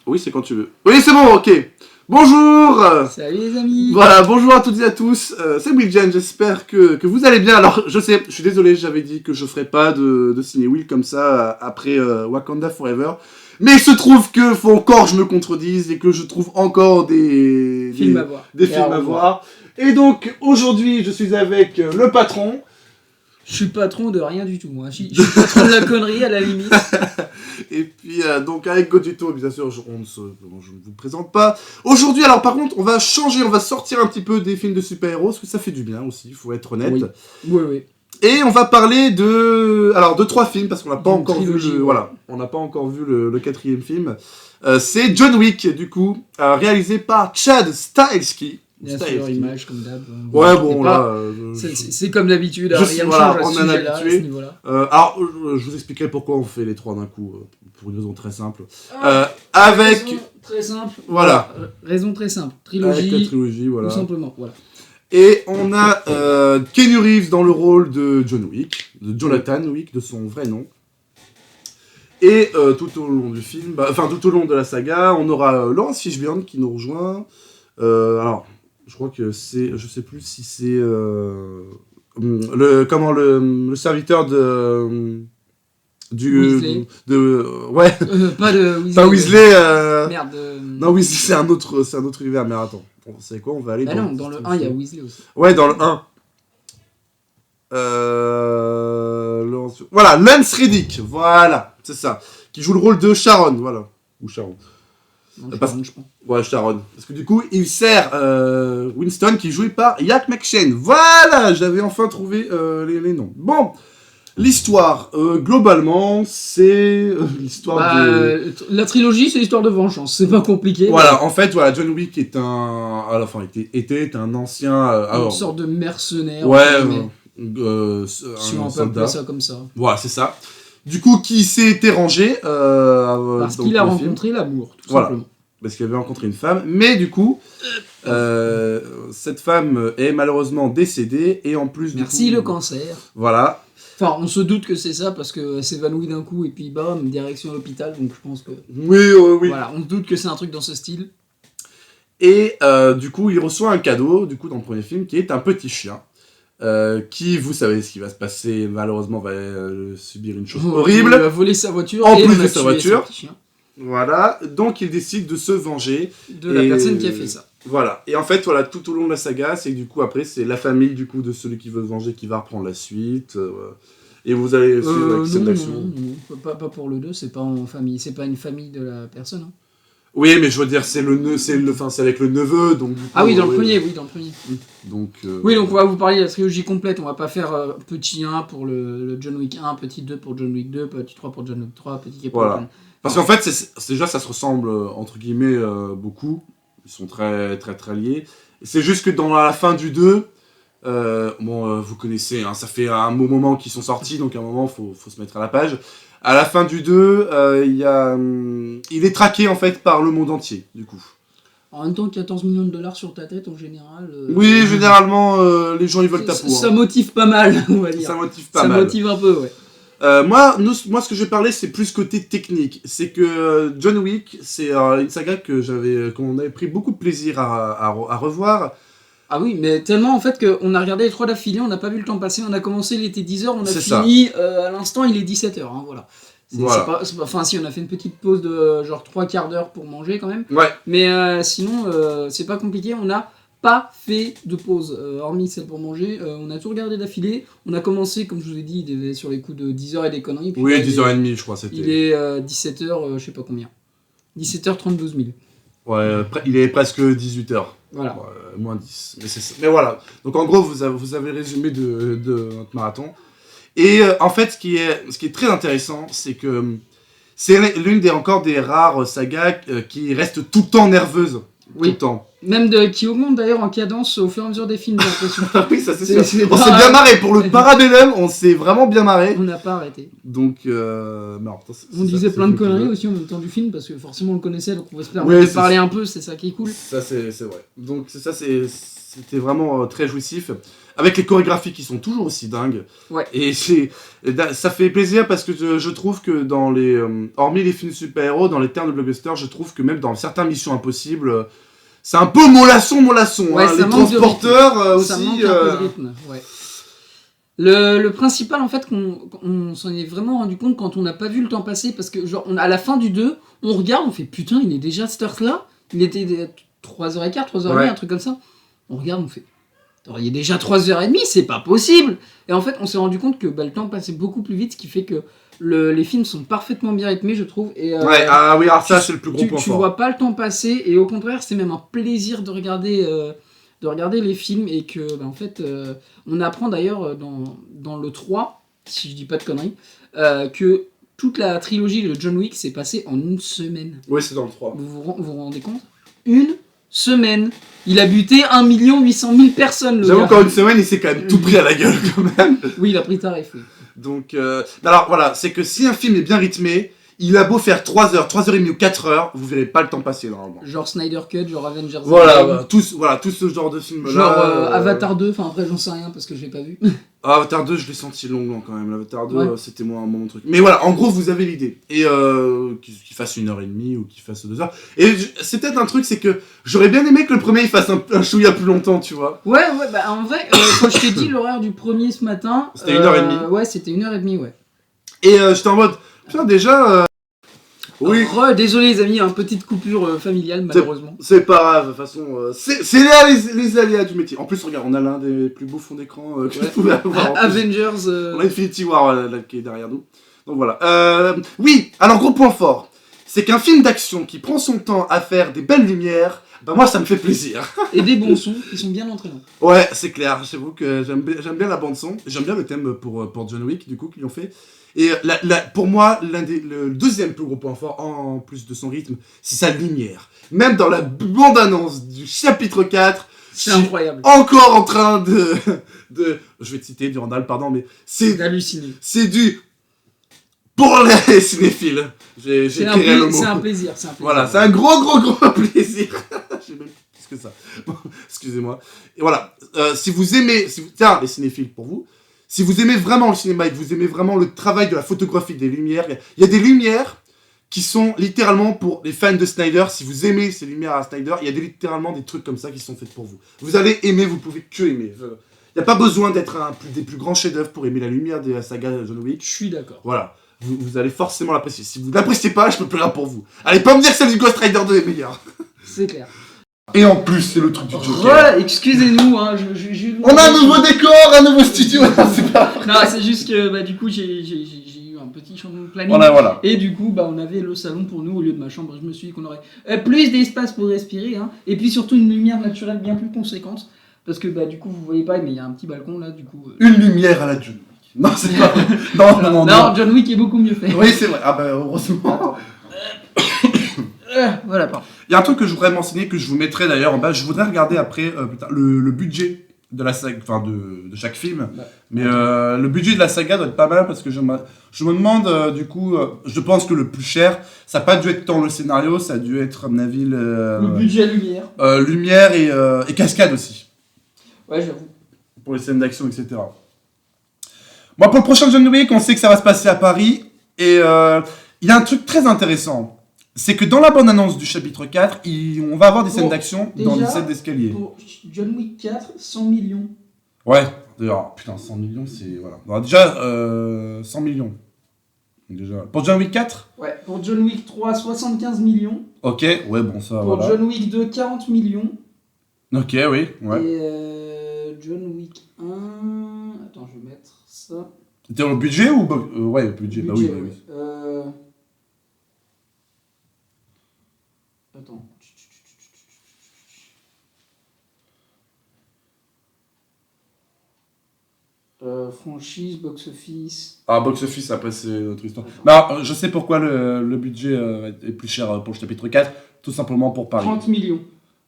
Oui, c'est quand tu veux. Oui, c'est bon, ok. Bonjour. Salut les amis. Voilà, bonjour à toutes et à tous. C'est Wiljan, j'espère que vous allez bien. Alors, je sais, je suis désolé, j'avais dit que je ferais pas de ciné Will comme ça après Wakanda Forever. Mais il se trouve que faut encore que je me contredise et que je trouve encore des Film à voir. des films à voir. Et donc, aujourd'hui, je suis avec le patron. Je suis patron de rien du tout, moi. Je suis patron de la connerie à la limite. Et puis, donc, avec Godito, bien sûr, je ne vous présente pas. Aujourd'hui, alors, par contre, on va changer, on va sortir un petit peu des films de super-héros, parce que ça fait du bien aussi, il faut être honnête. Oui. Et on va parler de 3 films, parce qu'on n'a pas encore vu trilogie, on n'a pas encore vu le 4e film. C'est John Wick, du coup, réalisé par Chad Stahelski. Bien sûr, image comme d'hab. Ouais, bon, là... C'est comme d'habitude, rien ne change à ce sujet-là, à ce niveau-là. Alors, je vous expliquerai pourquoi on fait les 3 d'un coup, pour une raison très simple. Avec... Raison très simple. Voilà. Raison très simple. Trilogie. Avec la trilogie, voilà. Tout simplement, voilà. Et on a Keanu Reeves dans le rôle de John Wick, de Jonathan Wick, de son vrai nom. Et tout au long du film, tout au long de la saga, on aura Laurence Fishburne qui nous rejoint. Alors, je crois que c'est, je sais plus si c'est le serviteur de Weasley. Ouais. Pas de Weasley. Pas Weasley. Merde. Non, Weasley c'est un autre univers. Mais attends, vous savez quoi, on va aller. Dans le 1 il y a Weasley aussi. Ouais, dans le 1. Voilà, Lance Reddick, voilà, c'est ça, qui joue le rôle de Sharon, voilà, ou Sharon. Non, Sharon, je pense. Ouais, Sharon. Parce que du coup, il sert Winston, qui est joué par Ian McShane. Voilà, j'avais enfin trouvé les noms. Bon, l'histoire, globalement, c'est l'histoire de... La trilogie, c'est l'histoire de vengeance, c'est pas compliqué. Voilà, en fait, voilà, John Wick est était un ancien... une sorte de mercenaire. Ouais, si on peut appeler ça comme ça. Voilà, c'est ça. Du coup, qui s'est dérangé parce qu'il a rencontré l'amour, tout simplement. Parce qu'il avait rencontré une femme, mais du coup, cette femme est malheureusement décédée, et en plus... Merci le cancer. Voilà. Enfin, on se doute que c'est ça, parce qu'elle s'évanouit d'un coup, et puis bam, direction l'hôpital, donc je pense que... Oui. Voilà, on se doute que c'est un truc dans ce style. Et du coup, il reçoit un cadeau, du coup, dans le premier film, qui est un petit chien. Qui, vous savez ce qui va se passer, malheureusement va subir une chose horrible. Il va voler sa voiture en et plus de sa voiture. Chien. Voilà, donc il décide de se venger de la personne qui a fait ça. Voilà, et en fait, voilà, tout au long de la saga, c'est que du coup, après, c'est la famille du coup de celui qui veut se venger qui va reprendre la suite. Et vous allez suivre avec cette action. Non, pas pour le 2, c'est pas en famille, c'est pas une famille de la personne. Hein. Oui, mais je veux dire, c'est avec le neveu, donc... Du coup, dans le premier. Donc, oui, donc on va vous parler de la trilogie complète, on va pas faire petit 1 pour le John Wick 1, petit 2 pour John Wick 2, petit 3 pour John Wick 3, petit 4 pour... Voilà. Parce qu'en fait, déjà, ça se ressemble, entre guillemets, beaucoup. Ils sont très, très, très liés. C'est juste que dans la fin du 2, vous connaissez, hein, ça fait un moment qu'ils sont sortis, donc à un moment, faut se mettre à la page. À la fin du 2, il est traqué, en fait, par le monde entier, du coup. En même temps, 14 millions de dollars sur ta tête, en général... Oui, généralement, les gens, ils veulent ta peau. Ça motive pas mal, on va dire. Ça motive pas mal. Ça motive un peu, ouais. Moi, ce que je vais parler, c'est plus côté technique. C'est que John Wick, c'est une saga qu'on avait pris beaucoup de plaisir à revoir. Ah oui, mais tellement en fait qu'on a regardé les 3 d'affilée, on n'a pas vu le temps passer, on a commencé, il était 10h, on a fini, à l'instant il est 17h, hein, voilà. Enfin si, on a fait une petite pause de genre 3/4 d'heure pour manger quand même. Ouais. Mais sinon, c'est pas compliqué, on n'a pas fait de pause, hormis celle pour manger, on a tout regardé d'affilée, on a commencé, comme je vous ai dit, il était sur les coups de 10h et des conneries. Puis oui, là, 10h30 je crois c'était. Il est 17h, je sais pas combien. 17h32 000. Ouais, il est presque 18h. Voilà. Moins 10. Mais voilà. Donc en gros, vous avez résumé de notre marathon. Et en fait, ce qui est très intéressant, c'est que c'est l'une des rares sagas qui reste tout le temps nerveuse. Oui. Tout le temps. Même qui augmente d'ailleurs en cadence au fur et à mesure des films, j'ai l'impression. Oui, ça c'est sûr. On s'est bien marré. Pour le Parabellum, on s'est vraiment bien marré. On n'a pas arrêté. Donc, on disait plein de conneries aussi en même temps du film, parce que forcément on le connaissait, donc on va se permettre de parler un peu, c'est ça qui est cool. Ça c'est vrai. Donc ça c'était vraiment très jouissif. avec les chorégraphies qui sont toujours aussi dingues. Ouais. Et ça fait plaisir parce que je trouve que dans hormis les films super-héros, dans les termes de blockbuster, je trouve que même dans certaines missions impossibles, c'est un peu mollasson. Ouais, Les transporteurs aussi. Ça manque un peu de rythme, ouais. Le principal, en fait, qu'on s'en est vraiment rendu compte quand on n'a pas vu le temps passer, parce que, genre, à la fin du 2, on regarde, on fait putain, il est déjà cette heure-là. Il était 3h15, 3h30, un truc comme ça. On regarde, on fait il est déjà 3h30, c'est pas possible. Et en fait, on s'est rendu compte que le temps passait beaucoup plus vite, ce qui fait que les films sont parfaitement bien rythmés, je trouve. Et, ouais, ah oui, alors ça, c'est le plus gros point fort. Tu vois pas le temps passer, et au contraire, c'est même un plaisir de regarder les films, et que, en fait, on apprend d'ailleurs dans le 3, si je dis pas de conneries, que toute la trilogie de John Wick s'est passée en une semaine. Oui, c'est dans le 3. Vous vous rendez compte ? Une semaine. Il a buté 1 800 000 personnes, le J'avoue gars. qu'en une semaine, il s'est quand même tout pris à la gueule, quand même. Oui, il a pris tarif, oui. Donc, alors voilà, c'est que si un film est bien rythmé, il a beau faire 3h, 3h30 ou 4h, vous verrez pas le temps passer, normalement. Genre Snyder Cut, genre Avengers. Voilà, tout ce genre de film-là. Genre Avatar 2, enfin après j'en sais rien parce que je l'ai pas vu. Avatar 2, je l'ai senti longuement quand même. Avatar 2, c'était mon truc. Mais voilà, en gros, vous avez l'idée. Et qu'il fasse 1h30 ou qu'il fasse 2h. Et c'est peut-être un truc, c'est que j'aurais bien aimé que le premier il fasse un chouïa plus longtemps, tu vois. Ouais, bah en vrai, quand je t'ai dit l'horaire du premier ce matin. C'était 1h30. Ouais, c'était 1h30, ouais. Et j'étais en mode, putain, déjà. Oui. Désolé les amis, une petite coupure familiale malheureusement. C'est pas grave, de toute façon, c'est là les aléas du métier. En plus, regarde, on a l'un des plus beaux fonds d'écran que je pouvais avoir. Avengers. On a Infinity War là, qui est derrière nous. Donc voilà. Oui, alors gros point fort, c'est qu'un film d'action qui prend son temps à faire des belles lumières, bah moi ça me fait plaisir. Et des bons sons qui sont bien entraînants. Ouais, c'est clair, j'avoue que j'aime bien la bande son, j'aime bien le thème pour John Wick du coup qu'ils ont fait. Et pour moi, le deuxième plus gros point fort, en plus de son rythme, c'est sa lumière. Même dans la bande-annonce du chapitre 4, c'est incroyable. Encore en train de je vais te citer du Randall, pardon, mais c'est d'halluciner. C'est du pour les cinéphiles. C'est un plaisir. Voilà, c'est un gros plaisir. J'ai même plus que ça. Bon, excusez-moi. Et voilà, si vous aimez, tiens, les cinéphiles pour vous. Si vous aimez vraiment le cinéma et que vous aimez vraiment le travail de la photographie, des lumières, il y a des lumières qui sont littéralement pour les fans de Snyder. Si vous aimez ces lumières à Snyder, il y a littéralement des trucs comme ça qui sont faits pour vous. Vous allez aimer, vous pouvez que aimer. Il n'y a pas besoin d'être des plus grands chefs-d'œuvre pour aimer la lumière de la saga John Wick. Je suis d'accord. Voilà. Vous allez forcément l'apprécier. Si vous ne l'appréciez pas, je peux plus rien pour vous. Allez pas me dire que celle du Ghost Rider 2 est meilleure. C'est clair. Et en plus, c'est le truc du Joker. Ouais, excusez-nous, hein, on a un nouveau décor, un nouveau studio, c'est pas vrai. Non, c'est juste que du coup, j'ai eu un petit changement de planning. Voilà. Et du coup, on avait le salon pour nous au lieu de ma chambre. Je me suis dit qu'on aurait plus d'espace pour respirer, hein, et puis surtout une lumière naturelle bien plus conséquente. Parce que du coup, vous voyez pas, mais il y a un petit balcon là, du coup. Une lumière à la John Wick. Non, c'est pas vrai. Non, John Wick est beaucoup mieux fait. Oui, c'est vrai. Ah heureusement. Voilà, pardon. Il y a un truc que je voudrais mentionner, que je vous mettrai d'ailleurs en bas. Je voudrais regarder après le budget de la saga, enfin de chaque film. Mais le budget de la saga doit être pas mal parce que je me demande du coup, je pense que le plus cher, ça n'a pas dû être tant le scénario, ça a dû être à mon avis le budget lumière. Lumière et cascade aussi. Ouais, j'avoue. Pour les scènes d'action, etc. Bon, pour le prochain John Wick, on sait que ça va se passer à Paris et il y a un truc très intéressant. C'est que dans la bande-annonce du chapitre 4, on va avoir des scènes d'action dans les scènes d'escalier. Pour John Wick 4, 100 millions. Ouais, d'ailleurs, putain, 100 millions, c'est... Voilà. Alors, déjà, 100 millions. Déjà. Pour John Wick 4 ? Ouais, pour John Wick 3, 75 millions. Ok, ouais, bon, ça, pour John Wick 2, 40 millions. Ok, oui, ouais. Et John Wick 1... Attends, je vais mettre ça. C'était le budget ou... ouais, le budget, bah oui. Attends. Franchise, box-office. Ah, box-office, après, c'est notre histoire. Mais je sais pourquoi le budget est plus cher pour le chapitre 4. Tout simplement pour Paris. 30 millions.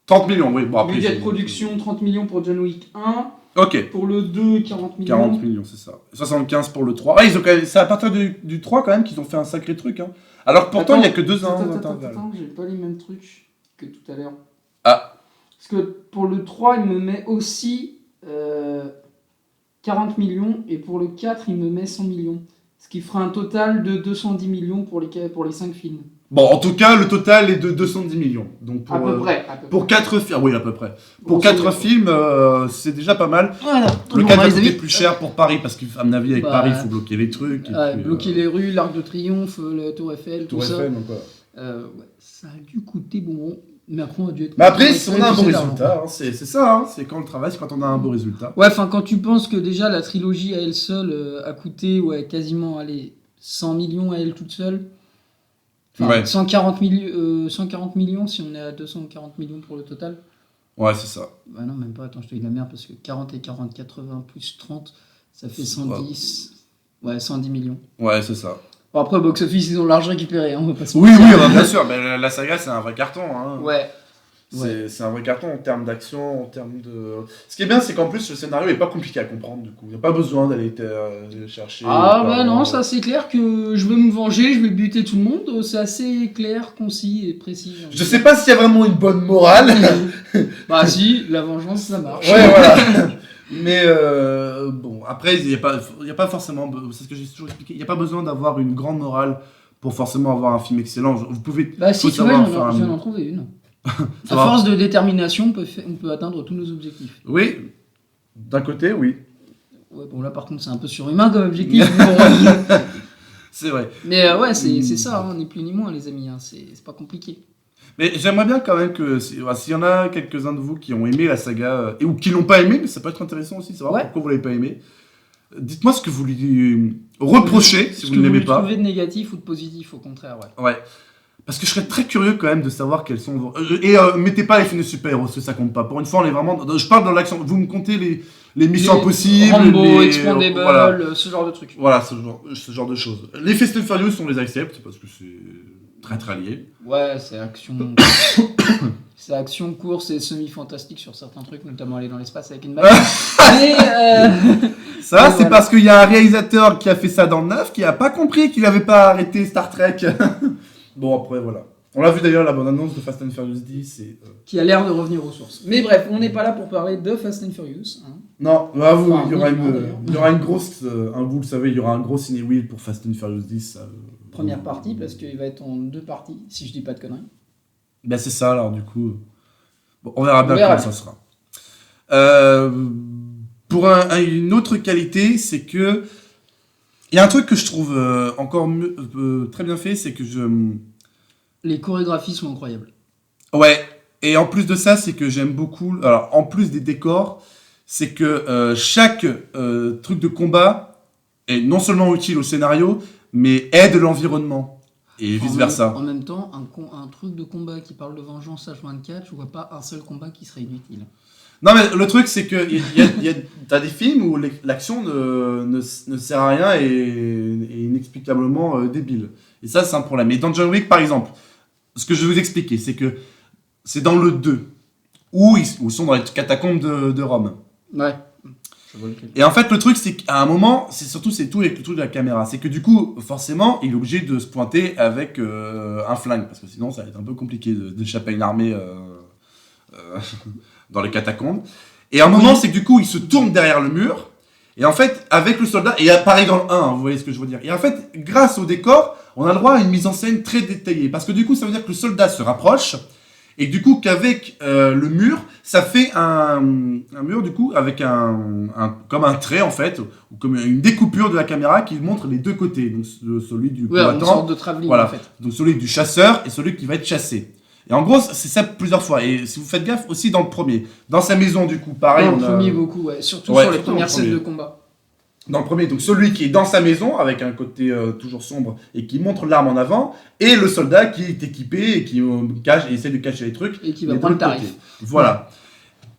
30 millions, oui. Bon, après, budget de production, 30 millions pour John Wick 1. Ok. Pour le 2, 40 millions. 40 millions, c'est ça. 75 pour le 3. Ah, ils ont quand même... c'est à partir du 3 quand même qu'ils ont fait un sacré truc. Hein. Alors que pourtant, il n'y a que 2 ans d'intervalle. Attends, j'ai pas les mêmes trucs que tout à l'heure. Ah. Parce que pour le 3, il me met aussi... 40 millions, et pour le 4, il me met 100 millions. Ce qui fera un total de 210 millions pour les 5 films. Bon, en tout cas, le total est de 210 millions. Donc à peu près. Pour 4 films, oui, à peu près. Pour 4 films, c'est déjà pas mal. Voilà. Le 4 va coûter plus cher pour Paris, parce qu'à mon avis, avec Paris, il faut bloquer les trucs. Bloquer les rues, l'Arc de Triomphe, la Tour Eiffel, tout ça. Donc, ça a dû coûter bon. Mais après, on a dû être. Mais après, si on a un bon résultat, hein, c'est ça, hein, c'est quand on travaille, c'est quand on a un bon résultat. Ouais, enfin, quand tu penses que déjà la trilogie à elle seule a coûté quasiment 100 millions à elle toute seule. Enfin, 140 millions si on est à 240 millions pour le total. Ouais, c'est ça. Bah non, même pas, attends, je te dis la merde, parce que 40 et 40, 80 plus 30, ça fait 110. Ouais, 110 millions. Ouais, c'est ça. Bon, après, au box-office, ils ont l'argent récupéré, hein, on va pas se Oui, bien sûr, mais la saga, c'est un vrai carton. Hein. Ouais. C'est un vrai carton en termes d'action, en termes de... Ce qui est bien, c'est qu'en plus, le scénario est pas compliqué à comprendre, du coup. Il n'y a pas besoin d'aller chercher... Non, ça c'est clair que je veux me venger, je vais buter tout le monde. C'est assez clair, concis et précis. Je sais pas s'il y a vraiment une bonne morale. Bah si, la vengeance, ça marche. Ouais, voilà. Mais bon, après, il n'y a pas forcément... C'est ce que j'ai toujours expliqué. Il n'y a pas besoin d'avoir une grande morale pour forcément avoir un film excellent. Vous pouvez... Bah si, tu vois, je viens d'en trouver une. À force de détermination, on peut atteindre tous nos objectifs. Oui, d'un côté, oui. Ouais, bon là par contre c'est un peu surhumain comme objectif. C'est vrai. Mais c'est ça, hein, ni plus ni moins les amis, hein, c'est pas compliqué. Mais j'aimerais bien quand même que, s'il y en a quelques-uns de vous qui ont aimé la saga, ou qui l'ont pas aimé, mais ça peut être intéressant aussi de savoir pourquoi vous l'avez pas aimé. Dites-moi ce que vous lui reprochez si vous ne l'aimez pas. Ce que vous trouvez de négatif ou de positif au contraire, Ouais. Parce que je serais très curieux quand même de savoir quels sont vos... mettez pas les films de super-héros, parce que ça compte pas. Pour une fois, on est vraiment... Je parle dans l'action. Vous me comptez les missions impossibles, Rambo, Expandable, ce genre de trucs. Voilà, ce genre de choses. Les Fast and Furious, on les accepte, parce que c'est très très lié. Ouais, c'est action... c'est action, course et semi-fantastique sur certains trucs, notamment aller dans l'espace avec une balle. Ça, c'est parce qu'il y a un réalisateur qui a fait ça dans le 9, qui a pas compris qu'il avait pas arrêté Star Trek. Bon, après, voilà. On l'a vu d'ailleurs, la bande-annonce de Fast and Furious 10. Qui a l'air de revenir aux sources. Mais bref, on n'est pas là pour parler de Fast and Furious. Hein. Non, il y aura une grosse... vous le savez, il y aura un gros ciné-wheel pour Fast and Furious 10. Première partie, parce qu'il va être en 2 parties, si je dis pas de conneries. Ben c'est ça, alors du coup... Bon, on verra bien comment ça sera. Pour une autre qualité, c'est que... Il y a un truc que je trouve encore très bien fait, c'est que les chorégraphies sont incroyables. Ouais, et en plus de ça, c'est que j'aime beaucoup... Alors, en plus des décors, c'est que chaque truc de combat est non seulement utile au scénario, mais aide l'environnement, et vice-versa. En même temps, un truc de combat qui parle de vengeance H24, je vois pas un seul combat qui serait inutile. Non, mais le truc, c'est que t'as des films où l'action ne sert à rien et est inexplicablement débile. Et ça, c'est un problème. Et dans John Wick, par exemple, ce que je vais vous expliquer, c'est que c'est dans le 2, où ils sont dans les catacombes de Rome. Ouais. Et en fait, le truc, c'est qu'à un moment, c'est tout avec le truc de la caméra. C'est que du coup, forcément, il est obligé de se pointer avec un flingue, parce que sinon, ça va être un peu compliqué d'échapper à une armée... dans les catacombes. Et à un moment, c'est que du coup, il se tourne derrière le mur. Et en fait, avec le soldat, et pareil dans le 1, vous voyez ce que je veux dire. Et en fait, grâce au décor, on a le droit à une mise en scène très détaillée. Parce que du coup, ça veut dire que le soldat se rapproche. Et du coup, qu'avec le mur, ça fait un mur, du coup, avec comme un trait, en fait, ou comme une découpure de la caméra qui montre les deux côtés. Donc, celui du combattant. Une sorte de travelling, voilà. En fait. Donc, celui du chasseur et celui qui va être chassé. Et en gros, c'est ça plusieurs fois. Et si vous faites gaffe, aussi dans le premier. Dans sa maison, du coup, pareil. Dans le premier, beaucoup, ouais. Surtout sur les premières scènes de combat. Dans le premier, donc celui qui est dans sa maison, avec un côté toujours sombre, et qui montre l'arme en avant, et le soldat qui est équipé, et qui cache, et essaie de cacher les trucs. Et qui va prendre le tarif. Voilà.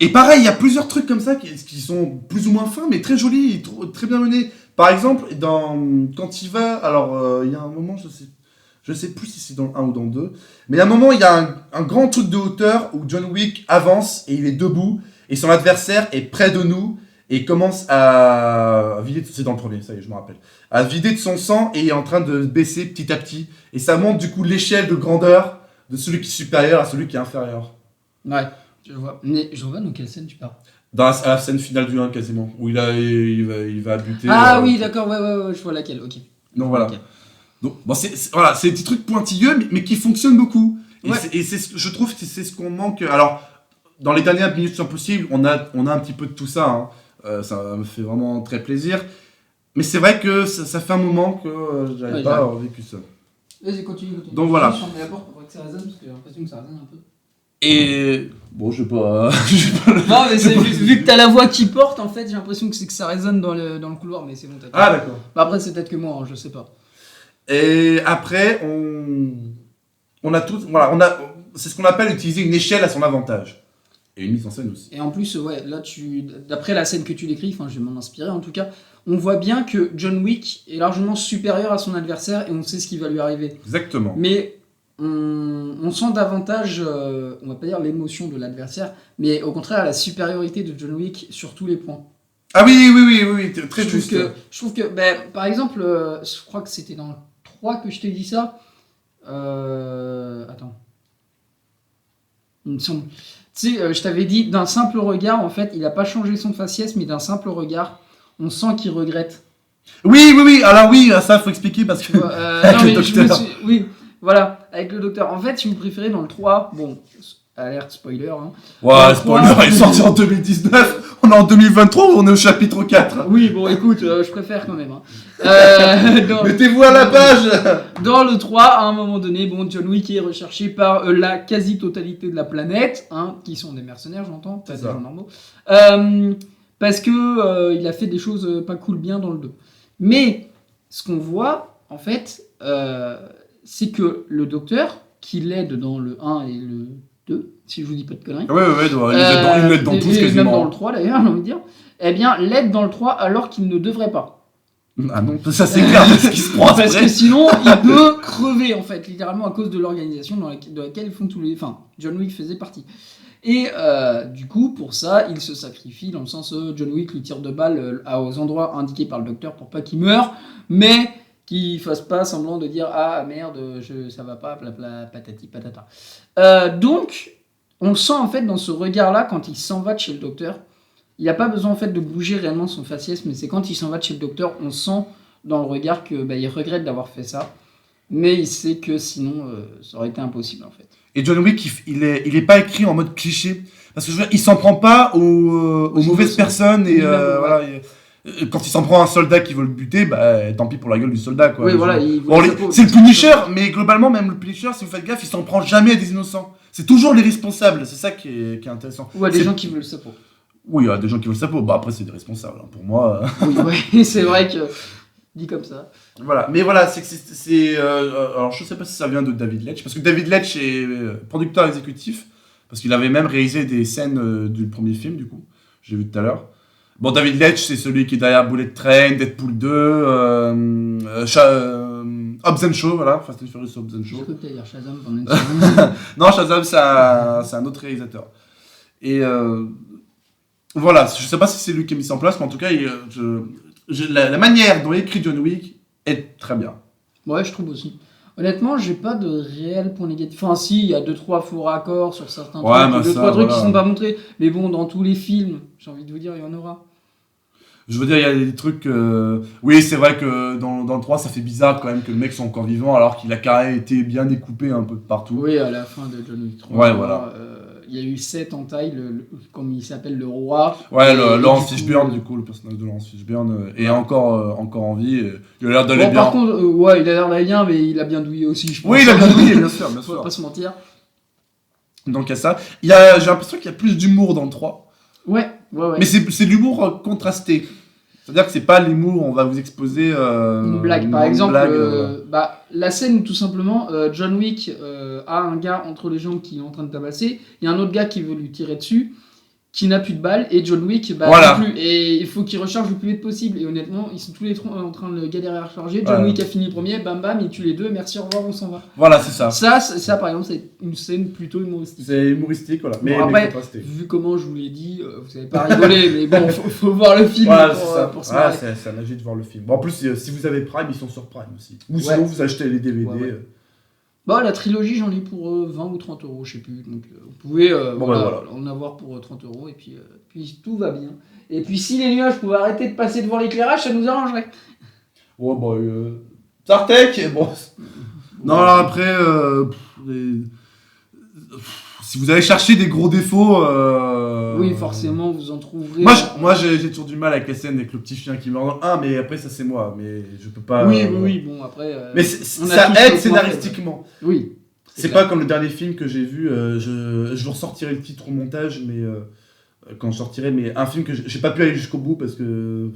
Et pareil, il y a plusieurs trucs comme ça qui sont plus ou moins fins, mais très jolis, très bien menés. Par exemple, quand il va... Alors, il y a un moment, je sais plus si c'est dans le 1 ou dans le 2, mais à un moment, il y a un grand truc de hauteur où John Wick avance et il est debout et son adversaire est près de nous et commence à vider, c'est dans le premier, ça y est, je me rappelle, à vider de son sang et est en train de baisser petit à petit. Et ça montre du coup l'échelle de grandeur de celui qui est supérieur à celui qui est inférieur. Ouais, je vois. Mais je vois dans quelle scène tu parles. À la scène finale du 1 quasiment, où il va buter. Ah oui, d'accord, ouais, je vois laquelle, ok. Donc voilà. Okay. Donc, bon, c'est des petits trucs pointilleux, mais qui fonctionnent beaucoup. Et je trouve que c'est ce qu'on manque. Alors, dans les dernières minutes impossibles, on a un petit peu de tout ça. Hein. Ça me fait vraiment très plaisir. Mais c'est vrai que ça fait un moment que j'avais pas vécu ça. Vas-y, continue. Donc voilà. Je ferme la porte pour que ça résonne, parce que j'ai l'impression que ça résonne un peu. Et bon, je sais pas. Non, mais vu que t'as la voix qui porte, en fait, j'ai l'impression que ça résonne dans le couloir, mais c'est bon, t'inquiète. Ah, d'accord. Bah, après, c'est peut-être que moi, hein, je sais pas. Et après, on a tout. Voilà, c'est ce qu'on appelle utiliser une échelle à son avantage. Et une mise en scène aussi. Et en plus, là, d'après la scène que tu décris, enfin, je vais m'en inspirer en tout cas, on voit bien que John Wick est largement supérieur à son adversaire et on sait ce qui va lui arriver. Exactement. Mais on sent davantage, on va pas dire l'émotion de l'adversaire, mais au contraire la supériorité de John Wick sur tous les points. Ah oui, très juste. Je trouve que, par exemple, je crois que c'était dans le 3 que je t'ai dit ça. Attends. Il me semble. Tu sais, je t'avais dit, d'un simple regard, en fait, il a pas changé son faciès, mais d'un simple regard, on sent qu'il regrette. Oui, alors oui, ça faut expliquer parce que... non, mais oui, voilà, avec le docteur. En fait, si vous préférez, dans le 3, bon, alerte spoiler. Hein. Ouais, spoiler, il est sorti en 2019, on est en 2023, on est au chapitre 4. Oui, bon, écoute, je préfère quand même. Hein. Mettez-vous à la page. Dans le 3, à un moment donné, bon, John Wick est recherché par la quasi-totalité de la planète, hein, qui sont des mercenaires, j'entends, pas des gens normaux, parce que il a fait des choses pas cool bien dans le 2. Mais ce qu'on voit, en fait, c'est que le docteur, qui l'aide dans le 1 et le 2, si je vous dis pas de conneries. Ouais, il l'aide dans tous quasiment. Même dans le 3 d'ailleurs, j'ai envie de dire. Eh bien, l'aide dans le 3 alors qu'il ne devrait pas. Ah non, ça c'est clair, parce qu'il se prend après. Parce que sinon, il peut crever, en fait, littéralement à cause de l'organisation dans laquelle ils font tous les... Enfin, John Wick faisait partie. Et du coup, pour ça, il se sacrifie, dans le sens John Wick lui tire 2 balles aux endroits indiqués par le docteur pour pas qu'il meure, mais qu'il fasse pas semblant de dire « Ah merde, ça va pas, patati patata ». Donc, on sent en fait dans ce regard-là, quand il s'en va de chez le docteur, il n'a pas besoin en fait de bouger réellement son faciès, mais c'est quand il s'en va de chez le docteur, on sent dans le regard que il regrette d'avoir fait ça, mais il sait que sinon ça aurait été impossible en fait. Et John Wick, il est pas écrit en mode cliché, parce que il s'en prend pas aux mauvaises personnes et voilà. Quand il s'en prend un soldat qui veut le buter, tant pis pour la gueule du soldat quoi. Oui, voilà, c'est le Punisher, mais globalement même le Punisher, si vous faites gaffe, il s'en prend jamais à des innocents. C'est toujours les responsables, c'est ça qui est intéressant. Ou à des gens qui veulent ça pour. Oui, il y a des gens qui veulent ça pour. Après c'est des responsables, hein. Pour moi. Oui, c'est vrai que dit comme ça. Voilà, mais voilà, alors je sais pas si ça vient de David Leitch, parce que David Leitch est producteur exécutif, parce qu'il avait même réalisé des scènes du premier film du coup, j'ai vu tout à l'heure. Bon, David Leitch, c'est celui qui est derrière Bullet Train, Deadpool 2, Hobbs & Shaw, voilà, Fast and Furious Hobbs & Shaw. J'ai cru que t'allais dire Shazam pendant une seconde. Non, Shazam, c'est un autre réalisateur. Et voilà, je sais pas si c'est lui qui a mis ça en place, mais en tout cas, la manière dont il écrit John Wick est très bien. Ouais, je trouve aussi. Honnêtement, j'ai pas de réel point négatif. Enfin, si, il y a 2-3 faux raccords sur certains trucs, 2-3 trucs qui sont pas montrés. Mais bon, dans tous les films, j'ai envie de vous dire, il y en aura. Je veux dire, il y a des trucs... Oui, c'est vrai que dans le 3, ça fait bizarre quand même que le mec soit encore vivant, alors qu'il a carrément été bien découpé un peu de partout. Oui, à la fin de John Wick 3. Ouais, voilà. Il y a eu Seth en taille, comme il s'appelle, le roi. Ouais, Laurence Fishburne, du coup, le personnage de Laurence Fishburne est encore en vie. Il a l'air d'aller bien. Par contre, il a l'air d'aller bien, mais il a bien douillé aussi, je pense. Oui, il a bien douillé, bien sûr. Faut pas se mentir. Donc, il y a ça. J'ai l'impression qu'il y a plus d'humour dans le 3. Ouais. Mais c'est de l'humour contrasté. C'est-à-dire que c'est pas l'humour, on va vous exposer une blague. Par exemple, la scène où tout simplement John Wick a un gars entre les jambes qui est en train de tabasser, il y a un autre gars qui veut lui tirer dessus, qui n'a plus de balles, et John Wick voilà. Non plus. Et il faut qu'il recharge le plus vite possible. Et honnêtement, ils sont tous les trois en train de galérer à recharger. John Wick a fini le premier, bam bam, il tue les deux, merci, au revoir, on s'en va. Voilà, c'est ça. Ça par exemple, c'est une scène plutôt humoristique. C'est humoristique, voilà. Mais après, vu comment je vous l'ai dit, vous n'avez pas rigolé, mais bon, faut voir le film pour se marrer. C'est la magie de voir le film. Bon, en plus, si vous avez Prime, ils sont sur Prime aussi. Ou sinon, vous achetez les DVD. Bah, la trilogie, j'en ai pour 20 ou 30 euros, je sais plus. Donc, vous pouvez voilà. en avoir pour 30 euros, et puis tout va bien. Et puis, si les nuages pouvaient arrêter de passer devant l'éclairage, ça nous arrangerait. Ouais, bah, Zartek, bon. Non, alors après, si vous allez chercher des gros défauts. Oui, forcément, vous en trouverez. Moi j'ai toujours du mal avec les scènes avec le petit chien qui meurt dans le 1, mais après, ça c'est moi. Mais je peux pas. Oui, bon, après. Mais ça aide scénaristiquement. Oui. C'est pas comme le dernier film que j'ai vu, je vous ressortirai le titre au montage, mais quand je sortirai, mais un film que j'ai pas pu aller jusqu'au bout parce que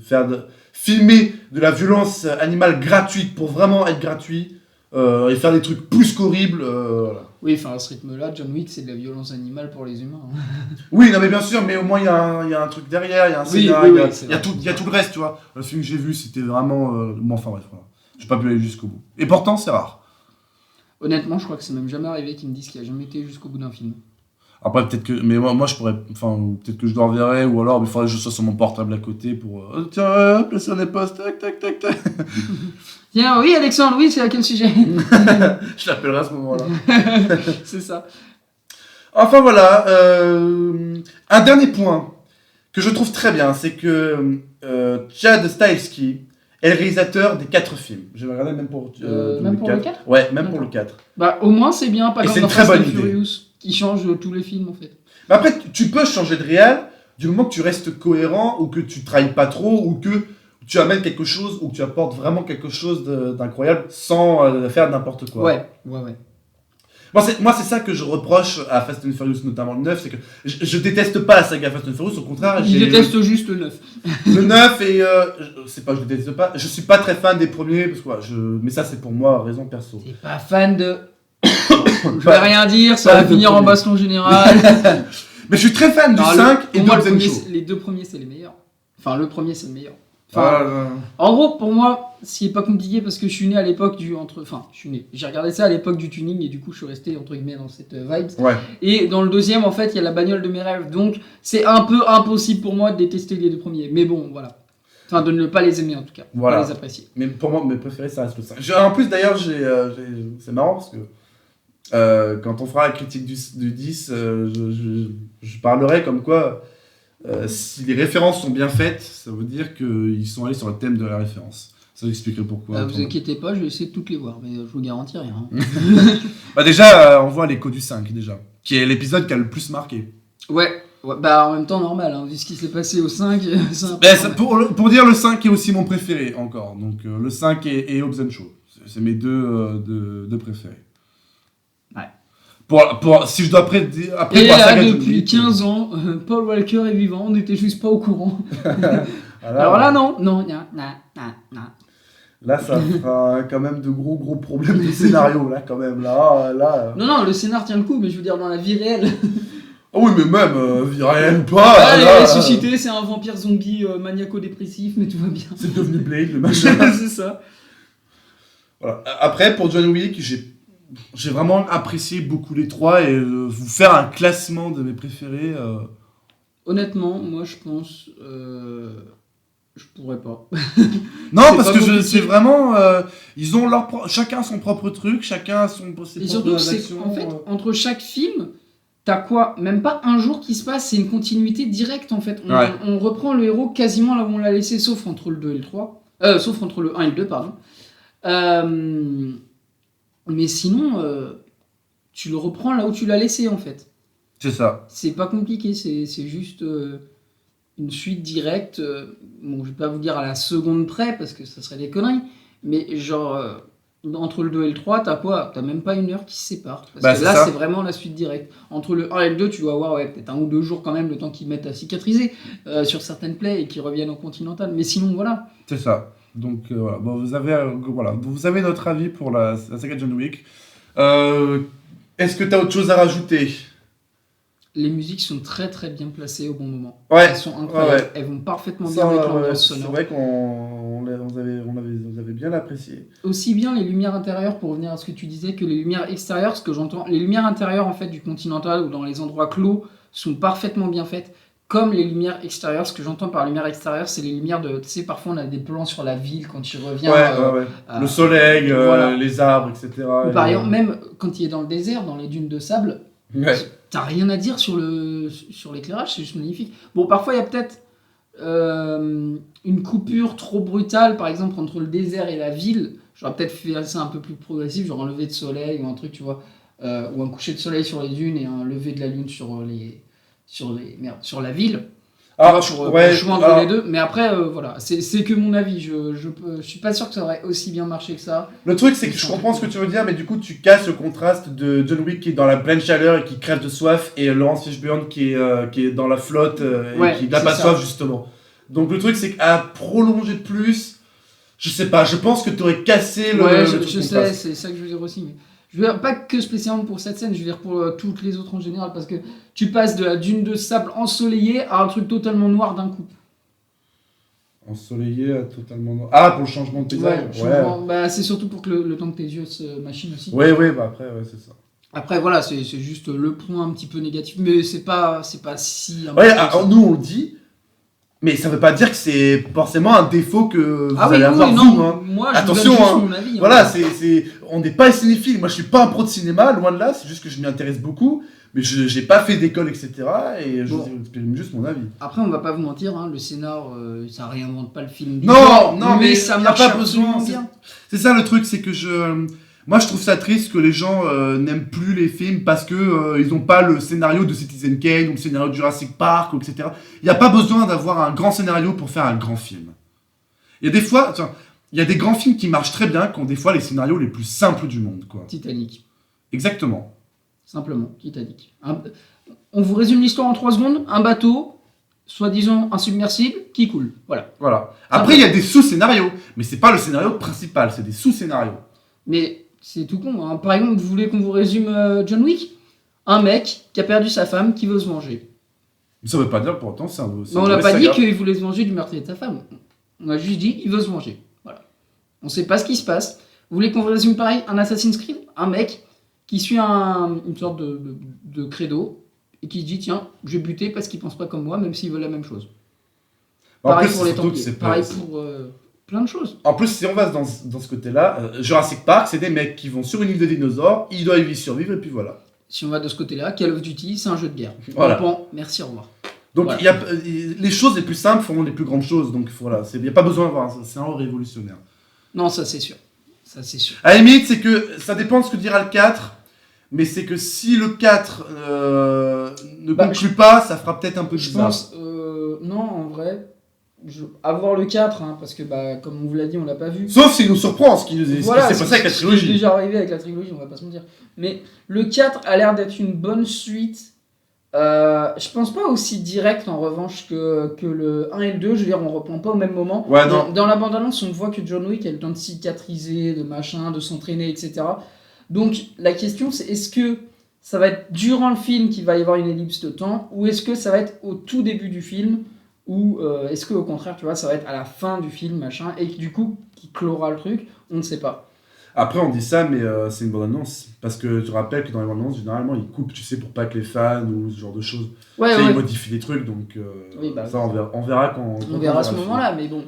filmer de la violence animale gratuite pour vraiment être gratuit et faire des trucs plus qu'horribles. Voilà. Oui, enfin à ce rythme-là, John Wick c'est de la violence animale pour les humains. Oui, non mais bien sûr, mais au moins il y a un truc derrière, il y a un scénario, il y a tout le reste, tu vois. Le film que j'ai vu, c'était vraiment. Bon, enfin bref, voilà. J'ai pas pu aller jusqu'au bout. Et pourtant, c'est rare. Honnêtement, je crois que c'est même jamais arrivé qu'ils me disent qu'il a jamais été jusqu'au bout d'un film. Après, peut-être que. Mais moi je pourrais. Enfin, peut-être que je le reverrai, ou alors il faudrait que je sois sur mon portable à côté pour. Tiens, placer un poste, tac, tac, tac, tac. Tiens, oui, Alexandre, oui, c'est à quel sujet? Je l'appellerai à ce moment-là. C'est ça. Enfin voilà. Un dernier point que je trouve très bien, c'est que Chad Stahelski est le réalisateur des 4 films. J'ai regardé même pour le 4. Ouais, même pour le 4. Bah, au moins, c'est bien, pas Et comme c'est dans une très Fast bonne and idée. Furious, qui change tous les films en fait. Mais après, tu peux changer de réal du moment que tu restes cohérent ou que tu trahis pas trop ou que tu amènes quelque chose ou que tu apportes vraiment quelque chose d'incroyable sans faire n'importe quoi. Ouais. Moi, c'est ça que je reproche à Fast and Furious, notamment le 9, c'est que je déteste pas la saga Fast and Furious, au contraire. Je déteste juste le 9. Le 9 et c'est pas je déteste pas, je suis pas très fan des premiers parce que mais ça c'est pour moi raison perso. T'es pas fan de je vais rien dire, ça va finir en baston général. Mais je suis très fan du 5 et de Hobbs & Shaw. Les 2 premiers c'est les meilleurs. Enfin le premier c'est le meilleur. En gros, pour moi, c'est pas compliqué parce que je suis né à l'époque j'ai regardé ça à l'époque du tuning et du coup, je suis resté entre guillemets dans cette vibe. Ouais. Et dans le deuxième, en fait, il y a la bagnole de mes rêves, donc c'est un peu impossible pour moi de détester les 2 premiers. Mais bon, voilà. Enfin, de ne pas les aimer en tout cas, voilà. Pas les apprécier. Mais pour moi, mes préférés, ça reste le 5. En plus, d'ailleurs, c'est marrant parce que quand on fera la critique du 10, je parlerai comme quoi. Si les références sont bien faites, ça veut dire qu'ils sont allés sur le thème de la référence. Ça vous expliquerait pourquoi. Vous inquiétez pas, je vais essayer de toutes les voir, mais je vous garantis rien. Bah déjà, on voit l'écho du 5 déjà, qui est l'épisode qui a le plus marqué. Ouais, bah en même temps normal, hein, vu ce qui s'est passé au 5. Pour dire le 5 est aussi mon préféré encore, donc le 5 et Hobbs & Shaw, c'est mes deux préférés. Si je dois après et là, depuis 15 ans, Paul Walker est vivant, on n'était juste pas au courant. Alors là, non. Là, ça fera quand même de gros problèmes de scénario, là, quand même. Là. Non, le scénar tient le coup, mais je veux dire, dans la vie réelle. Oh oui, mais même, vie réelle ou pas. Ah, il est ressuscité, c'est un vampire zombie maniaco-dépressif, mais tout va bien. C'est devenu Blade, le machin. C'est ça. Voilà. Après, pour John Wick, j'ai vraiment apprécié beaucoup les 3 et vous faire un classement de mes préférés. Honnêtement, moi je pense. Je pourrais pas. Non, parce que c'est vraiment. Ils ont chacun son propre truc, chacun a ses propres et surtout, c'est en fait, entre chaque film, t'as quoi? Même pas un jour qui se passe, c'est une continuité directe en fait. On reprend le héros quasiment là où on l'a laissé, sauf entre le 2 et le 3. Sauf entre le 1 et le 2, pardon. Mais sinon, tu le reprends là où tu l'as laissé en fait. C'est ça. C'est pas compliqué, c'est juste une suite directe. Bon, je vais pas vous dire à la seconde près parce que ça serait des conneries, mais genre entre le 2 et le 3, t'as quoi? T'as même pas une heure qui se sépare. Parce que là, c'est vraiment la suite directe. Entre le 1 et le 2, tu dois avoir peut-être 1 ou 2 jours quand même, le temps qu'ils mettent à cicatriser sur certaines plaies et qu'ils reviennent au Continental. Mais sinon, voilà. C'est ça. Donc voilà, bon, vous avez notre avis pour la saga John Wick. Est-ce que tu as autre chose à rajouter? Les musiques sont très très bien placées au bon moment. Ouais. Elles sont incroyables. Ouais. Elles vont parfaitement bien avec l'ambiance sonore. C'est vrai qu'on avait bien apprécié. Aussi bien les lumières intérieures, pour revenir à ce que tu disais, que les lumières extérieures. Ce que j'entends, les lumières intérieures en fait du Continental ou dans les endroits clos sont parfaitement bien faites. comme les lumières extérieures. Ce que j'entends par lumière extérieure, c'est les lumières de... Tu sais, parfois on a des plans sur la ville quand tu reviens. Ouais. Le soleil, voilà. les arbres, etc. Ou par exemple, même quand il est dans le désert, dans les dunes de sable, t'as rien à dire sur l'éclairage, c'est juste magnifique. Bon, parfois il y a peut-être une coupure trop brutale, par exemple entre le désert et la ville. J'aurais peut-être fait ça un peu plus progressif, genre un lever de soleil ou un truc, tu vois, ou un coucher de soleil sur les dunes et un lever de la lune sur la ville. Pour joindre les deux. Mais après, voilà, c'est que mon avis. Je suis pas sûr que ça aurait aussi bien marché que ça. Le truc, c'est que je comprends ce que tu veux dire, mais du coup, tu casses le contraste de John Wick qui est dans la pleine chaleur et qui crève de soif, et Laurence Fishburne qui est dans la flotte et qui n'a pas soif, justement. Donc le truc, c'est qu'à prolonger plus, je sais pas, je pense que tu aurais cassé le. Ouais, je sais, c'est ça que je veux dire aussi. Mais je veux dire, pas que spécialement pour cette scène, je veux dire pour toutes les autres en général, parce que tu passes de la dune de sable ensoleillée à un truc totalement noir d'un coup. Ensoleillé à totalement noir. Ah, pour le changement de paysage. Ouais. Bah, c'est surtout pour que le temps que tes yeux se machinent aussi. Ouais, bah après, c'est ça. Après, voilà, c'est juste le point un petit peu négatif, mais c'est pas si... Ouais, nous on le dit, mais ça veut pas dire que c'est forcément un défaut que vous allez avoir, vous, hein. Moi, attention, hein. Mon avis, voilà, on n'est pas cinéphile. Moi, je suis pas un pro de cinéma, loin de là. C'est juste que je m'y intéresse beaucoup, mais j'ai pas fait d'école, etc. Et je exprime juste mon avis. Après, on va pas vous mentir, hein, le scénar, ça réinvente pas le film. Non, mais ça marche pas besoin. Bien. C'est ça le truc, c'est que moi, je trouve ça triste que les gens n'aiment plus les films parce que ils n'ont pas le scénario de Citizen Kane ou le scénario de Jurassic Park, etc. Il n'y a pas besoin d'avoir un grand scénario pour faire un grand film. Il y a des fois, il y a des grands films qui marchent très bien, qui ont des fois les scénarios les plus simples du monde, quoi. Titanic. Exactement. Simplement, Titanic. On vous résume l'histoire en 3 secondes. Un bateau, soi-disant insubmersible, qui coule. Voilà. Après, il y a des sous-scénarios, mais c'est pas le scénario principal, c'est des sous-scénarios. Mais c'est tout con. Hein. Par exemple, vous voulez qu'on vous résume John Wick ? Un mec qui a perdu sa femme, qui veut se venger. Ça veut pas dire pour autant c'est un. Mais on n'a pas dit qu'il voulait se venger du meurtrier de sa femme. On a juste dit qu'il veut se venger. Voilà. On sait pas ce qui se passe. Vous voulez qu'on vous résume pareil ? Un Assassin's Creed ? Un mec qui suit une sorte de credo et qui se dit tiens, je vais buter parce qu'il pense pas comme moi, même s'il veut la même chose. Pareil pour les Templiers. Pareil pour plein de choses. En plus, si on va dans ce côté-là, Jurassic Park, c'est des mecs qui vont sur une île de dinosaures, ils doivent y survivre et puis voilà. Si on va de ce côté-là, Call of Duty, c'est un jeu de guerre. Voilà. Bon, merci, au revoir. Donc, voilà. Les choses les plus simples font les plus grandes choses. Donc, voilà, il n'y a pas besoin d'avoir un scénario révolutionnaire. Non, ça c'est sûr. À la limite, c'est que ça dépend de ce que dira le 4, mais c'est que si le 4 ne conclut pas, ça fera peut-être un peu bizarre. Je pense, non, en vrai, avoir le 4, hein, parce que comme on vous l'a dit, on l'a pas vu. Sauf s'il nous surprend, ce qui s'est passé avec la trilogie. C'est déjà arrivé avec la trilogie, on va pas se mentir. Mais le 4 a l'air d'être une bonne suite. Je pense pas aussi direct en revanche que le 1 et le 2, je veux dire on reprend pas au même moment. Ouais, dans la bande-annonce on voit que John Wick a le temps de cicatriser, de machin, de s'entraîner, etc. Donc la question c'est est-ce que ça va être durant le film qu'il va y avoir une ellipse de temps, ou est-ce que ça va être au tout début du film, ou est-ce que au contraire tu vois ça va être à la fin du film machin, et du coup qui clora le truc, on ne sait pas. Après, on dit ça, mais c'est une bande-annonce. Parce que tu rappelles que dans les bandes-annonces, généralement, ils coupent, tu sais, pour pas que les fans ou ce genre de choses. Ils modifient les trucs, donc ça, on verra quand. On verra à ce moment-là, mais bon,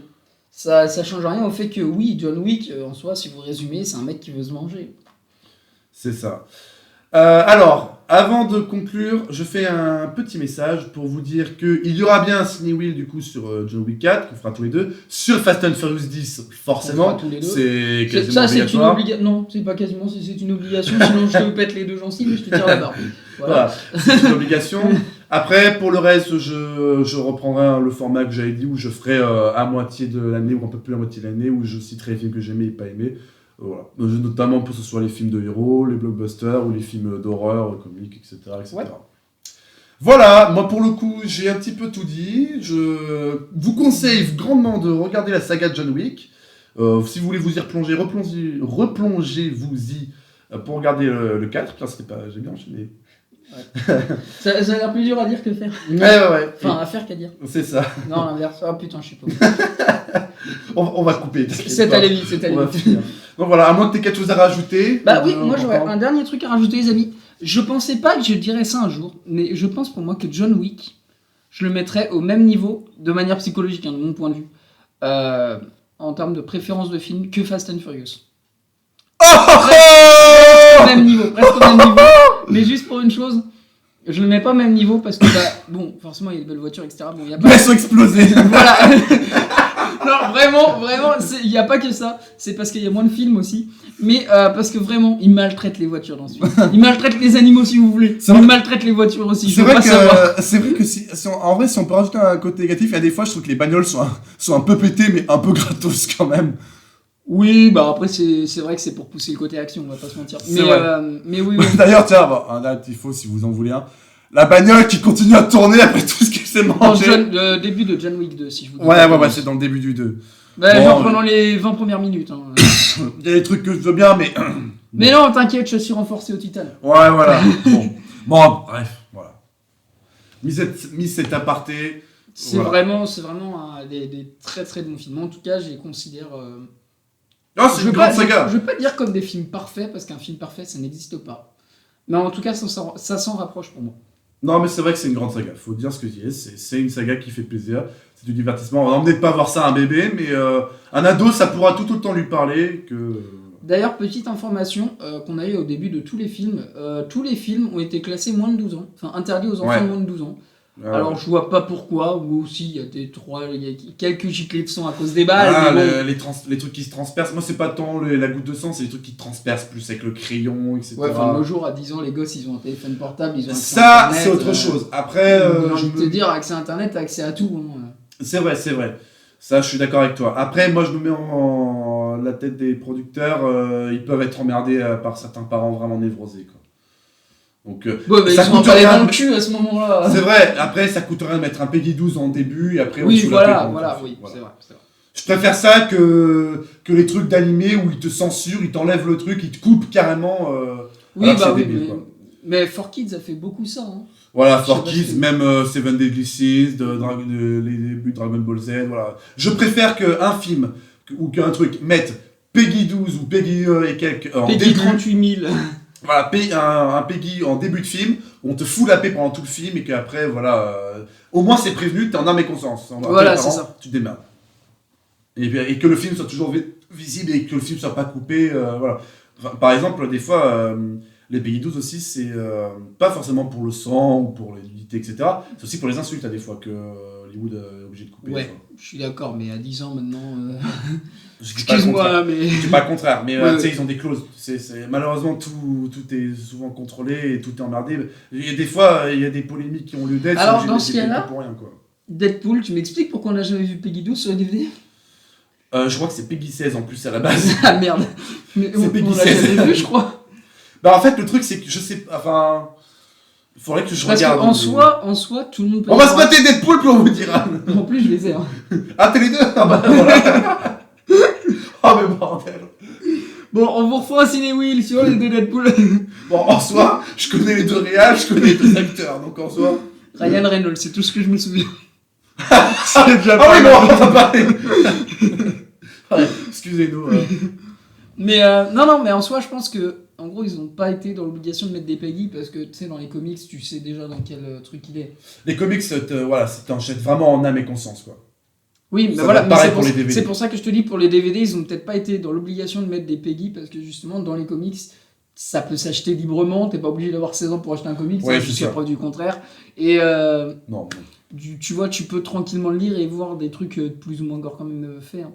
ça change rien au fait que oui, John Wick, en soi, si vous résumez, c'est un mec qui veut se manger. C'est ça. Alors, avant de conclure, je fais un petit message pour vous dire qu'il y aura bien un Ciné-Wheel du coup sur John Wick 4, qu'on fera tous les deux. Sur Fast and Furious 10, forcément, c'est quasiment obligatoire. Non, c'est pas quasiment, c'est une obligation, sinon je te pète les deux gencives et je te tire la barbe. Voilà, c'est une obligation. Après, pour le reste, je reprendrai le format que j'avais dit, où je ferai à moitié de l'année, ou un peu plus à moitié de l'année, où je citerai les films que j'aimais et pas aimés. Voilà. Notamment pour que ce soit les films de héros, les blockbusters ou les films d'horreur, comiques, etc. Ouais. Voilà, moi pour le coup, j'ai un petit peu tout dit. Je vous conseille grandement de regarder la saga de John Wick. Si vous voulez vous y replonger, replongez-vous-y pour regarder le 4. Putain, j'ai bien enchaîné. Ouais. ça a l'air plus dur à dire que faire. Ouais. Enfin, à faire qu'à dire. C'est ça. Non, l'inverse. Oh putain, je suis pas. on va couper. C'est allé vite. Donc voilà, à moins que tu aies quelque chose à rajouter. Oui, moi j'aurais un dernier truc à rajouter, les amis. Je pensais pas que je dirais ça un jour, mais je pense pour moi que John Wick je le mettrais au même niveau, de manière psychologique, hein, de mon point de vue, en termes de préférence de film, que Fast and Furious. Presque au même niveau, mais juste pour une chose, je le mets pas au même niveau parce que, bon, forcément, il y a des belles voitures, etc. Bon, y a pas... Elles sont explosées. Voilà. Non, vraiment, il n'y a pas que ça. C'est parce qu'il y a moins de films aussi. Mais parce que vraiment, ils maltraitent les voitures dans ce film. Ils maltraitent les animaux si vous voulez. Ils maltraitent les voitures aussi. C'est vrai que en vrai, si on peut rajouter un côté négatif, il y a des fois, je trouve que les bagnoles sont un peu pétées, mais un peu gratos quand même. Oui, après, c'est vrai que c'est pour pousser le côté action, on va pas se mentir. Mais oui. D'ailleurs, tiens, un tifo si vous en voulez un. La bagnole qui continue à tourner après tout ce qui s'est mangé. Le début de John Wick 2, si je vous dis. Ouais, c'est dans le début du 2. Pendant les 20 premières minutes. Hein. Il y a des trucs que je veux bien, mais... Mais non, t'inquiète, je suis renforcé au titane. Ouais, voilà. Bon, bref, voilà. Mis cet aparté... C'est vraiment des très très bons films. En tout cas, je les considère... c'est une grande saga. Je veux pas dire comme des films parfaits, parce qu'un film parfait, ça n'existe pas. Mais en tout cas, ça s'en rapproche pour moi. Non, mais c'est vrai que c'est une grande saga. Faut dire ce que c'est une saga qui fait plaisir. C'est du divertissement. On va emmener de pas voir ça à un bébé, mais un ado, ça pourra tout autant lui parler que... D'ailleurs, petite information qu'on a eu au début de tous les films ont été classés moins de 12 ans. Enfin, interdits aux enfants de moins de 12 ans. Alors, je vois pas pourquoi, ou aussi il y a quelques giclées de sang à cause des balles. Les trucs qui se transpercent. Moi, c'est pas tant la goutte de sang, c'est les trucs qui transpercent plus avec le crayon, etc. Ouais, nos jours, à 10 ans, les gosses, ils ont un téléphone portable, ils ont accès à Internet. Ça, c'est autre chose. Après, j'ai envie de te dire, accès à Internet, t'as accès à tout. Hein. C'est vrai. Ça, je suis d'accord avec toi. Après, moi, je me mets en la tête des producteurs. Ils peuvent être emmerdés par certains parents vraiment névrosés, quoi. Donc, mais ça ils sont pas les dans le cul à ce moment-là. C'est vrai, après ça coûte rien de mettre un Peggy 12 en début et après oui, on voilà, c'est vrai. Je préfère ça que les trucs d'animé où ils te censurent, ils t'enlèvent le truc, ils te coupent carrément. Débile, quoi. Mais 4Kids a fait beaucoup ça. Hein. Voilà, 4Kids, même Seven Deadly Sins, les débuts de Dragon Ball Z, voilà. Je préfère qu'un film ou qu'un truc mette Peggy 12 ou Peggy et quelques en Peggy début. 38 000. Voilà, un Peggy en début de film, où on te fout la paix pendant tout le film et qu'après, voilà, au moins c'est prévenu, t'es en âme et conscience. Voilà, c'est ça. Tu te démerdes. Et que le film soit toujours visible et que le film soit pas coupé, voilà. Enfin, par exemple, des fois, les Peggy 12 aussi, c'est pas forcément pour le sang ou pour les nudités, etc. C'est aussi pour les insultes, des fois, que Hollywood est obligé de couper. Ouais, je suis d'accord, mais à 10 ans maintenant... Excuse-moi, mais... Je dis pas le contraire, mais tu sais, ils ont des clauses. Malheureusement, tout est souvent contrôlé et tout est emmerdé. Des fois, il y a des polémiques qui ont lieu d'être. Alors, dans ce cas-là, Deadpool, tu m'expliques pourquoi on n'a jamais vu Peggy 12 sur les DVD ? Je crois que c'est Peggy 16 en plus à la base. Ah merde, mais c'est Peggy 16. On l'a jamais vu, je crois. En fait, le truc, c'est que je sais... Enfin... Il faudrait que je regarde. Parce qu'en soi, tout le monde peut... On va se mater Deadpool, puis on vous dira. En plus, je les ai. Hein. Ah, t'es les deux. Ah bah, voilà. Oh, mais bordel. Bon, on vous refait un ciné-wheel sur les deux Deadpool. Bon, en soi, je connais les deux réals, je connais les deux acteurs, donc en soi... Ryan Reynolds, c'est tout ce que je me souviens. C'est déjà pas oui, bon, on va parler. Ouais, excusez-nous. Mais non, mais en soi, je pense que en gros, ils n'ont pas été dans l'obligation de mettre des Peggy parce que tu sais, dans les comics, tu sais déjà dans quel truc il est. Les comics, t'enchaînes vraiment en âme et conscience, quoi. Oui, mais voilà, mais c'est pour ça que je te dis, pour les DVD, ils ont peut-être pas été dans l'obligation de mettre des Peggy parce que justement, dans les comics, ça peut s'acheter librement, t'es pas obligé d'avoir 16 ans pour acheter un comic, ouais, jusqu'à preuve du contraire. Et non. Tu vois, tu peux tranquillement le lire et voir des trucs plus ou moins gore quand même faits. Hein.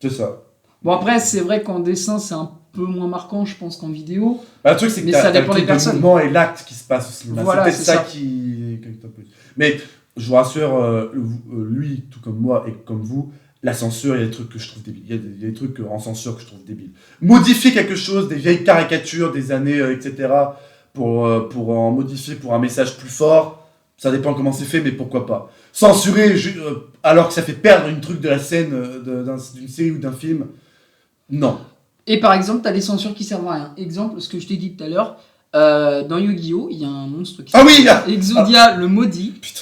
C'est ça. Bon, après, c'est vrai qu'en dessin, c'est un peu moins marquant, je pense, qu'en vidéo. Le truc, c'est que ça dépend des personnes. Le mouvement et l'acte qui se passe au cinéma. Voilà, c'est peut-être ça qui plus. Mais je vous rassure, lui, tout comme moi et comme vous, la censure, il y a des trucs que je trouve débiles. Il y a des trucs en censure que je trouve débiles. Modifier quelque chose, des vieilles caricatures des années, etc., pour en modifier pour un message plus fort, ça dépend comment c'est fait, mais pourquoi pas. Censurer alors que ça fait perdre une truc de la scène d'une série ou d'un film, non. Et par exemple, t'as des censures qui servent à rien. Exemple, ce que je t'ai dit tout à l'heure, dans Yu-Gi-Oh, il y a un monstre qui s'appelle Exodia le maudit. Putain.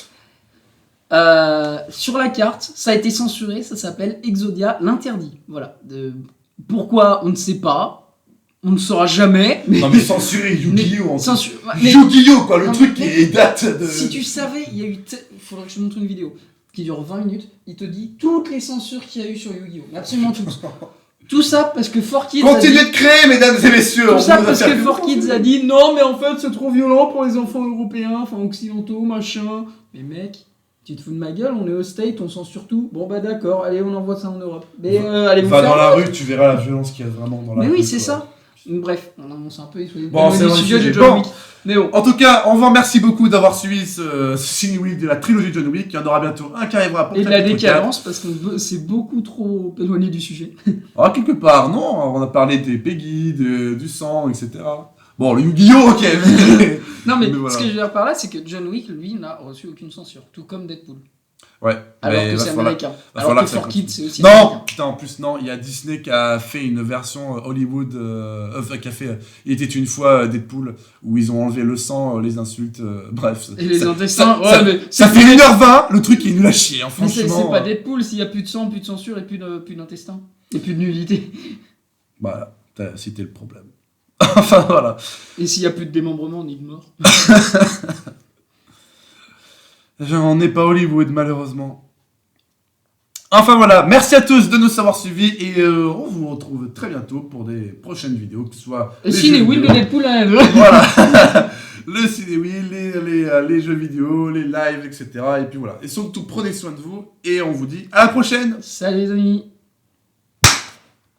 Sur la carte, ça a été censuré, ça s'appelle Exodia l'interdit. Voilà. Pourquoi, on ne sait pas. On ne saura jamais. Non mais censurer Yu-Gi-Oh! Mais Yu-Gi-Oh! Quoi, le Non, truc mais- qui date de... si tu savais, il y a eu. Faudrait que je te montre une vidéo qui dure 20 minutes. Il te dit toutes les censures qu'il y a eu sur Yu-Gi-Oh! Mais absolument toutes. Tout ça parce que 4Kids. Continuez de créer, mesdames et messieurs! Tout ça On vous a parce que fait- 4Kids a dit non, mais en fait, c'est trop violent pour les enfants européens, enfin occidentaux, machin. Mais mec, tu te fous de ma gueule, on est au State, on censure tout. Bon, bah d'accord, allez, on envoie ça en Europe. Mais allez, vous Va faire. dans la rue, tu verras la violence qu'il y a vraiment dans la Mais rue. oui, c'est quoi. ça. Bref, on avance un peu. Bon, c'est le dans le sujet de sujet. John Bon. Wick. Mais bon. En tout cas, on vous remercie beaucoup d'avoir suivi ce Ciné Week de la trilogie de John Wick. Il y en aura bientôt un qui arrivera pour Et de la chapitre décadence, parce que c'est beaucoup trop éloigné du sujet. 4. Ah, quelque part, non. On a parlé des Peggy, du sang, etc. Bon, le Yu-Gi-Oh! Ok, mais... Non, mais Mais voilà. ce que je veux dire par là, c'est que John Wick, lui, n'a reçu aucune censure. Tout comme Deadpool. Ouais. Alors mais que va c'est falloir- américain. va Alors falloir que que ça 4Kids, continue. c'est aussi Non, américain. putain, en plus, non, il y a Disney qui a fait une version Hollywood, enfin, qui a fait Il était une fois Deadpool, où ils ont enlevé le sang, les insultes, bref. Et les ça- intestins, ça- ouais, mais. Ça fait 1h20, le truc est nul à chier, hein, Mais franchement. c'est pas Deadpool s'il y a plus de sang, plus de censure et plus d'intestin. Et plus de nudité. Voilà, t'as cité le problème. Enfin, voilà. Et s'il y a plus de démembrement ni de mort. On n'est pas Hollywood, malheureusement. Enfin voilà, merci à tous de nous avoir suivis et on vous retrouve très bientôt pour des prochaines vidéos, que ce soit... Et si les Will de Deadpool à la Voilà, le ciné, les jeux vidéo, les lives, etc. Et puis voilà. Et surtout, prenez soin de vous et on vous dit à la prochaine. Salut les amis.